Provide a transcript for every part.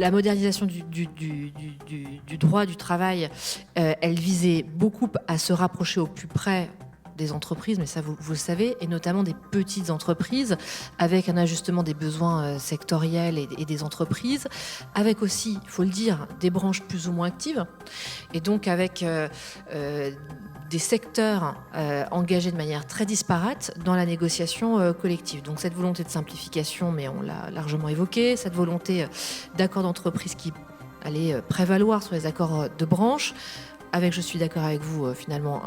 la modernisation du droit du travail, elle visait beaucoup à se rapprocher au plus près des entreprises, mais ça vous le savez, et notamment des petites entreprises, avec un ajustement des besoins sectoriels et des entreprises, avec aussi, il faut le dire, des branches plus ou moins actives, et donc avec des secteurs engagés de manière très disparate dans la négociation collective. Donc cette volonté de simplification, mais on l'a largement évoqué, cette volonté d'accord d'entreprise qui allait prévaloir sur les accords de branche, avec, je suis d'accord avec vous, finalement,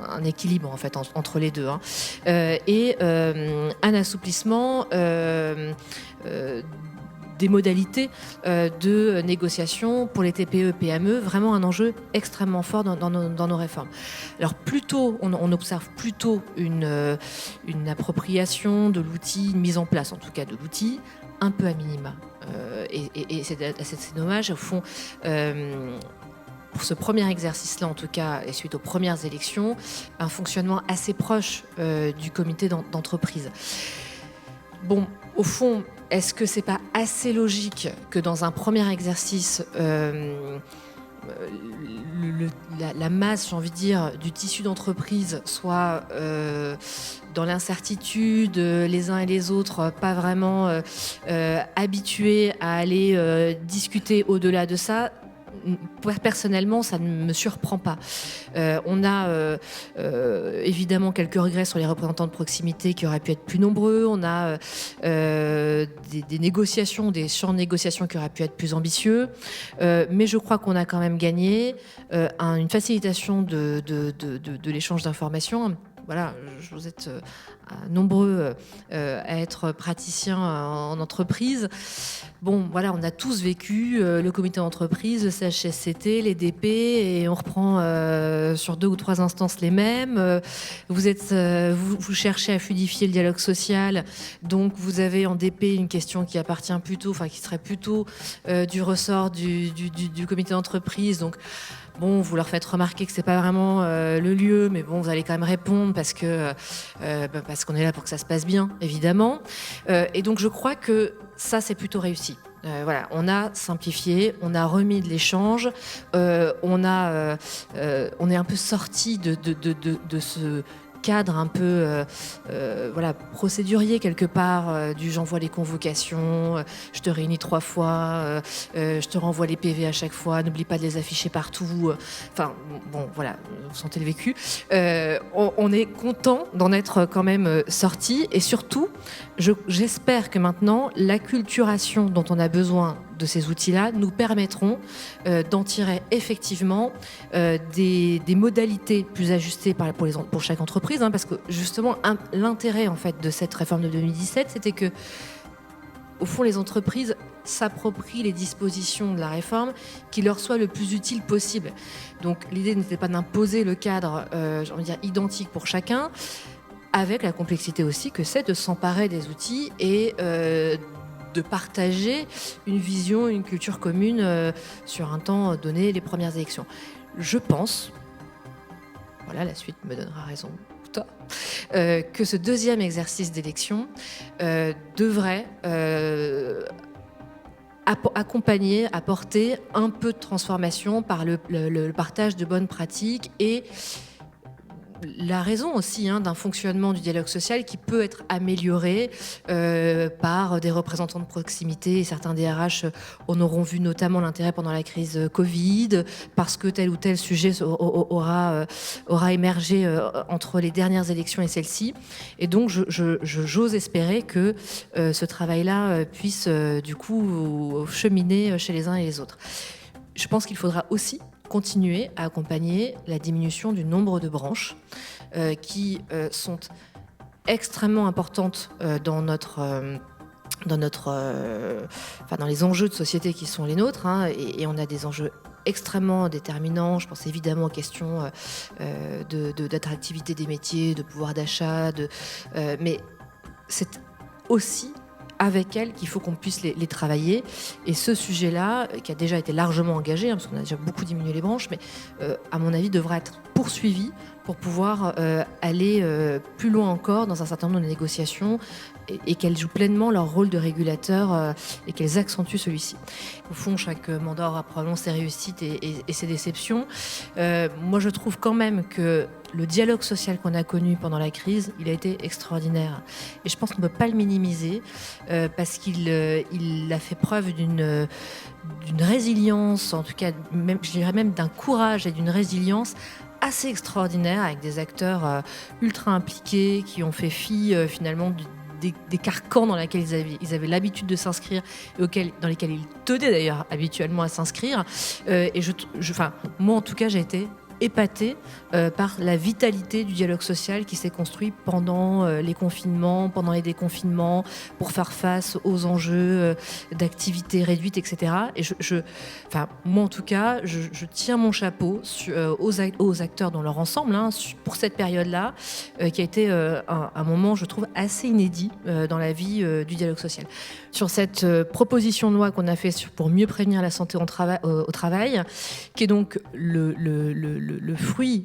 un équilibre en fait entre les deux, hein. Et un assouplissement des modalités de négociation pour les TPE, PME, vraiment un enjeu extrêmement fort dans nos réformes. Alors on observe plutôt une appropriation de l'outil, une mise en place en tout cas de l'outil, un peu à minima. Et c'est dommage, au fond. Pour ce premier exercice-là, en tout cas, et suite aux premières élections, un fonctionnement assez proche du comité d'entreprise. Bon, au fond, est-ce que c'est pas assez logique que dans un premier exercice, la masse, j'ai envie de dire, du tissu d'entreprise soit dans l'incertitude, les uns et les autres, pas vraiment habitués à aller discuter au-delà de ça? Personnellement, ça ne me surprend pas. On a évidemment quelques regrets sur les représentants de proximité qui auraient pu être plus nombreux. On a des négociations, des champs de négociation qui auraient pu être plus ambitieux. Mais je crois qu'on a quand même gagné une facilitation de l'échange d'informations. Voilà, vous êtes nombreux à être praticiens en entreprise. Bon, voilà, on a tous vécu le comité d'entreprise, le CHSCT, les DP, et on reprend sur 2 ou 3 instances les mêmes. Vous cherchez à fluidifier le dialogue social, donc vous avez en DP une question qui appartient plutôt, enfin qui serait plutôt du ressort du comité d'entreprise. Donc bon, vous leur faites remarquer que c'est pas vraiment le lieu, mais bon, vous allez quand même répondre parce qu'on est là pour que ça se passe bien, évidemment. Et donc, je crois que ça, c'est plutôt réussi. Voilà, on a simplifié, on a remis de l'échange, on est un peu sorti de ce cadre un peu procédurier quelque part, du j'envoie les convocations, je te réunis 3 fois, je te renvoie les PV à chaque fois, n'oublie pas de les afficher partout. Enfin bon, voilà, vous sentez le vécu. On est content d'en être quand même sorti, et surtout j'espère que maintenant l'acculturation dont on a besoin de ces outils-là nous permettront d'en tirer effectivement des modalités plus ajustées pour chaque entreprise, hein, parce que justement l'intérêt en fait de cette réforme de 2017, c'était que au fond les entreprises s'approprient les dispositions de la réforme qui leur soient le plus utile possible. Donc l'idée n'était pas d'imposer le cadre j'ai envie de dire identique pour chacun, avec la complexité aussi que c'est de s'emparer des outils et de partager une vision, une culture commune sur un temps donné, les premières élections. Je pense, voilà, la suite me donnera raison, toi, que ce deuxième exercice d'élection devrait accompagner, apporter un peu de transformation par le partage de bonnes pratiques et la raison aussi d'un fonctionnement du dialogue social qui peut être amélioré par des représentants de proximité, et certains DRH en auront vu notamment l'intérêt pendant la crise Covid, parce que tel ou tel sujet aura émergé entre les dernières élections et celles-ci. Et donc j'ose espérer que ce travail-là puisse du coup cheminer chez les uns et les autres. Je pense qu'il faudra aussi continuer à accompagner la diminution du nombre de branches qui sont extrêmement importantes dans les enjeux de société qui sont les nôtres, hein, et on a des enjeux extrêmement déterminants. Je pense évidemment aux questions d'attractivité des métiers, de pouvoir d'achat, mais c'est aussi avec elles qu'il faut qu'on puisse les travailler. Et ce sujet-là, qui a déjà été largement engagé, parce qu'on a déjà beaucoup diminué les branches, mais à mon avis devra être poursuivis pour pouvoir aller plus loin encore dans un certain nombre de négociations et qu'elles jouent pleinement leur rôle de régulateur et qu'elles accentuent celui-ci. Au fond, chaque mandat aura probablement ses réussites et ses déceptions. Moi, je trouve quand même que le dialogue social qu'on a connu pendant la crise, il a été extraordinaire. Et je pense qu'on ne peut pas le minimiser parce qu'il a fait preuve d'une résilience, en tout cas, même, je dirais même d'un courage et d'une résilience assez extraordinaire, avec des acteurs ultra impliqués qui ont fait fi finalement des carcans dans lesquels ils avaient l'habitude de s'inscrire et dans lesquels ils tenaient d'ailleurs habituellement à s'inscrire. Et moi en tout cas, j'ai été épatée par la vitalité du dialogue social qui s'est construit pendant les confinements, pendant les déconfinements, pour faire face aux enjeux d'activités réduites, etc. Et moi en tout cas, je tiens mon chapeau aux acteurs dans leur ensemble pour cette période-là, qui a été un moment, je trouve, assez inédit dans la vie du dialogue social. Sur cette proposition de loi qu'on a fait pour mieux prévenir la santé au travail, qui est donc le fruit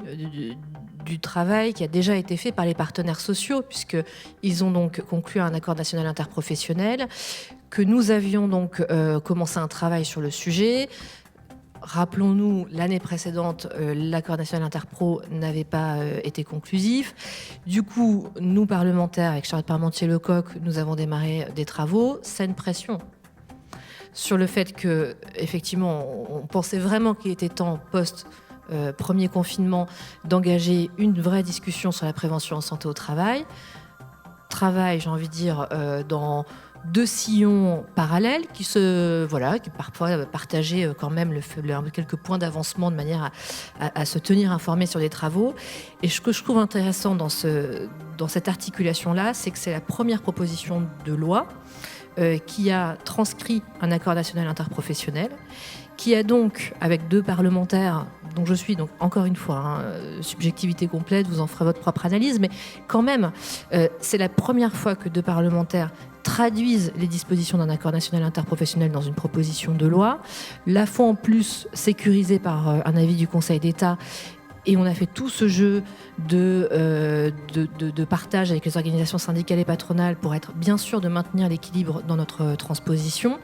du travail qui a déjà été fait par les partenaires sociaux, puisqu'ils ont donc conclu un accord national interprofessionnel, que nous avions donc commencé un travail sur le sujet. Rappelons-nous, l'année précédente, l'accord national interpro n'avait pas été conclusif. Du coup, nous, parlementaires, avec Charlotte Parmentier-Lecocq, nous avons démarré des travaux. C'est une pression sur le fait que, effectivement, on pensait vraiment qu'il était temps, premier confinement, d'engager une vraie discussion sur la prévention en santé au travail. Travail, j'ai envie de dire, dans 2 sillons parallèles qui parfois partageaient quand même quelques points d'avancement de manière à se tenir informés sur les travaux. Et ce que je trouve intéressant dans cette articulation-là, c'est que c'est la première proposition de loi qui a transcrit un accord national interprofessionnel, qui a donc, avec 2 parlementaires, dont je suis donc encore une fois, subjectivité complète, vous en ferez votre propre analyse, mais quand même, c'est la première fois que 2 parlementaires traduisent les dispositions d'un accord national interprofessionnel dans une proposition de loi, la font en plus sécurisée par un avis du Conseil d'État. Et on a fait tout ce jeu de partage avec les organisations syndicales et patronales pour être bien sûr de maintenir l'équilibre dans notre transposition,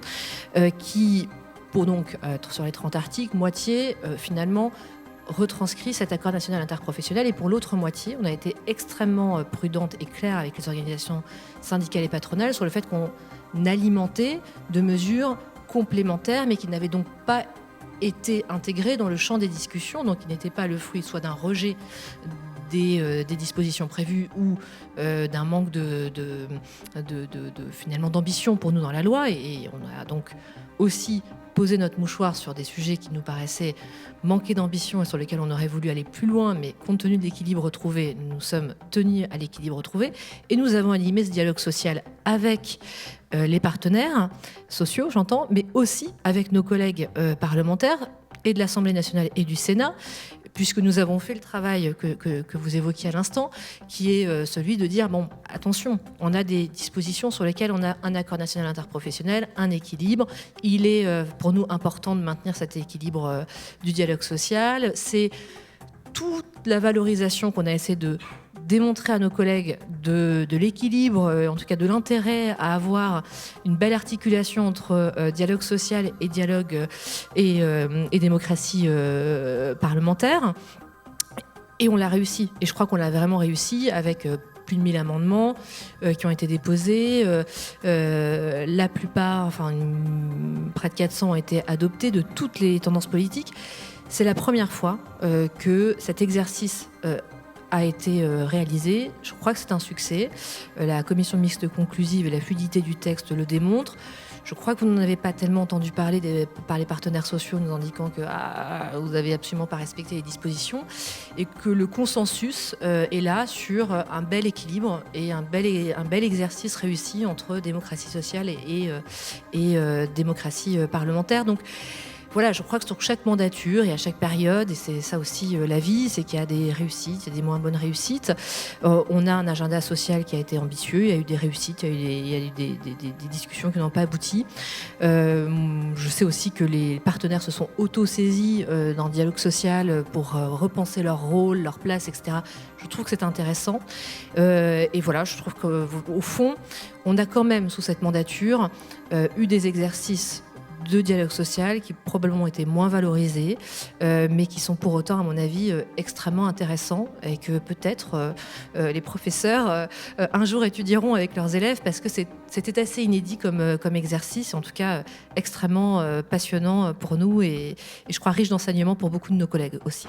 qui, pour donc être sur les 30 articles, moitié finalement retranscrit cet accord national interprofessionnel. Et pour l'autre moitié, on a été extrêmement prudente et claire avec les organisations syndicales et patronales sur le fait qu'on alimentait de mesures complémentaires, mais qui n'avaient donc pas été intégrées dans le champ des discussions, donc qui n'étaient pas le fruit soit d'un rejet des dispositions prévues ou d'un manque finalement d'ambition pour nous dans la loi. Et on a donc aussi posé notre mouchoir sur des sujets qui nous paraissaient manquer d'ambition et sur lesquels on aurait voulu aller plus loin, mais compte tenu de l'équilibre trouvé, nous sommes tenus à l'équilibre trouvé. Et nous avons animé ce dialogue social avec les partenaires sociaux, j'entends, mais aussi avec nos collègues parlementaires et de l'Assemblée nationale et du Sénat, puisque nous avons fait le travail que vous évoquiez à l'instant, qui est celui de dire, bon, attention, on a des dispositions sur lesquelles on a un accord national interprofessionnel, un équilibre. Il est pour nous important de maintenir cet équilibre du dialogue social. C'est toute la valorisation qu'on a essayé de démontrer à nos collègues de l'équilibre, en tout cas de l'intérêt à avoir une belle articulation entre dialogue social et dialogue et démocratie parlementaire. Et on l'a réussi. Et je crois qu'on l'a vraiment réussi avec plus de 1000 amendements qui ont été déposés. La plupart, près de 400 ont été adoptés de toutes les tendances politiques. C'est la première fois que cet exercice a été réalisé. Je crois que c'est un succès. La commission mixte conclusive et la fluidité du texte le démontrent. Je crois que vous n'en avez pas tellement entendu parler par les partenaires sociaux nous indiquant que vous n'avez absolument pas respecté les dispositions et que le consensus est là sur un bel équilibre et un bel exercice réussi entre démocratie sociale et démocratie parlementaire. Donc, Voilà, je crois que sur chaque mandature et à chaque période, et c'est ça aussi la vie, c'est qu'il y a des réussites, il y a des moins bonnes réussites. On a un agenda social qui a été ambitieux, il y a eu des réussites, il y a eu des discussions qui n'ont pas abouti. Je sais aussi que les partenaires se sont auto-saisis dans le dialogue social pour repenser leur rôle, leur place, etc. Je trouve que c'est intéressant. Et voilà, je trouve qu'au fond, on a quand même, sous cette mandature, eu des exercices de dialogue social qui probablement étaient moins valorisés, mais qui sont pour autant, à mon avis, extrêmement intéressants et que peut-être les professeurs un jour étudieront avec leurs élèves parce que c'était assez inédit comme exercice, en tout cas extrêmement passionnant pour nous et je crois riche d'enseignements pour beaucoup de nos collègues aussi.